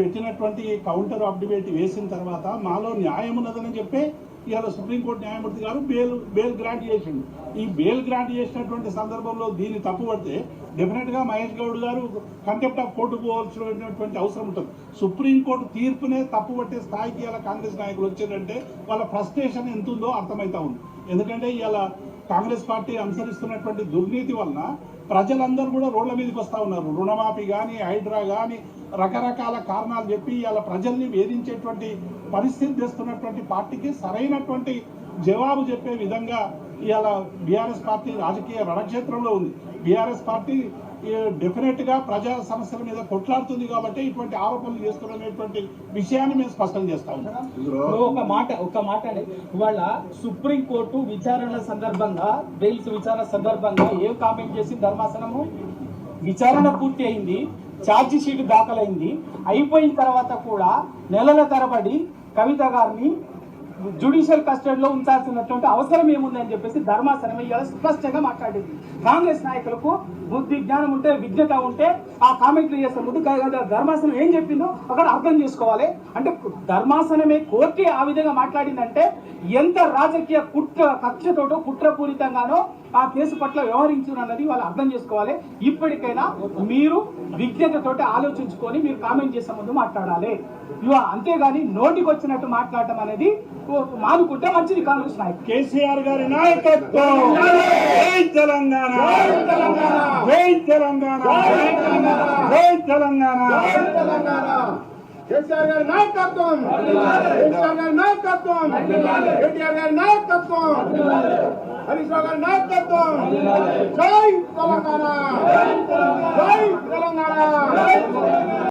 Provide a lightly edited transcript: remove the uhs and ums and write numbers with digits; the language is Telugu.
పెట్టినటువంటి కౌంటర్ ఆఫ్ డిబేట్ వేసిన తర్వాత మాలో న్యాయం ఉన్నదని చెప్పి ఇవాళ సుప్రీంకోర్టు న్యాయమూర్తి గారు బెయిల్ గ్రాంట్ చేసిండు. ఈ బెయిల్ గ్రాంట్ చేసినటువంటి సందర్భంలో దీన్ని తప్పుపడితే డెఫినెట్గా మహేష్ గౌడ్ గారు కంటెంప్ట్ ఆఫ్ కోర్టు పోవాల్సినటువంటి అవసరం ఉంటుంది. సుప్రీంకోర్టు తీర్పునే తప్పుపట్టే స్థాయికి ఇలా కాంగ్రెస్ నాయకులు వచ్చారంటే వాళ్ళ ఫ్రస్ట్రేషన్ ఎంత ఉందో అర్థమవుతా ఉంది. ఎందుకంటే ఇలా కాంగ్రెస్ పార్టీ అనుసరిస్తున్నటువంటి దుర్నీతి వలన ప్రజలందరూ కూడా రోడ్ల మీదకి వస్తూ ఉన్నారు. రుణమాఫీ కానీ, హైడ్రా కానీ రకరకాల కారణాలు చెప్పి ఇలా ప్రజల్ని వేధించేటువంటి పరిస్థితి తెస్తున్నటువంటి పార్టీకి సరైనటువంటి జవాబు చెప్పే విధంగా ఇవాళ బీఆర్ఎస్ పార్టీ రాజకీయ రణక్షేత్రంలో ఉంది. బీఆర్ఎస్ పార్టీ డెఫినెట్గా ప్రజా సమస్యల మీద కొట్లాడుతుంది కాబట్టి ఇటువంటి ఆరోపణలు చేస్తున్నటువంటి విషయాన్ని మేము స్పష్టం చేస్తా ఉన్నాం. ఒక మాట ఇవాళ సుప్రీంకోర్టు విచారణ సందర్భంగా, బెయిల్స్ విచారణ సందర్భంగా ఏం కామెంట్ చేసి ధర్మాసనము విచారణ పూర్తి అయింది, ఛార్జీ షీట్ దాఖలైంది. అయిపోయిన తర్వాత కూడా నెలల తరబడి కవిత గారిని జ్యుడిషియల్ కస్టడీలో ఉంచాల్సినటువంటి అవసరం ఏముందని చెప్పేసి ధర్మాసనం ఇవాళ స్పష్టంగా మాట్లాడింది. కాంగ్రెస్ నాయకులకు బుద్ధి జ్ఞానం ఉంటే, విజ్ఞత ఉంటే ఆ కామెంట్లు చేసే ముందు ధర్మాసనం ఏం చెప్పిందో అక్కడ అర్థం చేసుకోవాలి. అంటే ధర్మాసనమే, కోర్టే ఆ విధంగా మాట్లాడిందంటే ఎంత రాజకీయ కక్షతోటో కుట్రపూరితంగానో ఆ కేసు పట్ల వ్యవహరించున్నది వాళ్ళు అర్థం చేసుకోవాలి. ఇప్పటికైనా మీరు విజ్ఞతతోటి ఆలోచించుకొని మీరు కామెంట్ చేసే ముందు మాట్లాడాలి. అంతేగాని నోటికి వచ్చినట్టు మాట్లాడటం అనేది మానుకుంటే మంచిది. కాంగ్రెస్ నాయకులు కేసీఆర్ గారి నాయకత్వం, జై తెలంగాణ, జై తెలంగాణ, జై తెలంగాణ, కేసీఆర్ గారి నాయకత్వం, కేసీఆర్ గారి నాయకత్వం, కేటీఆర్ గారి నాయకత్వం, హరీష్ రావు గారి నాయకత్వం. జై తెలంగాణ, జై తెలంగాణ.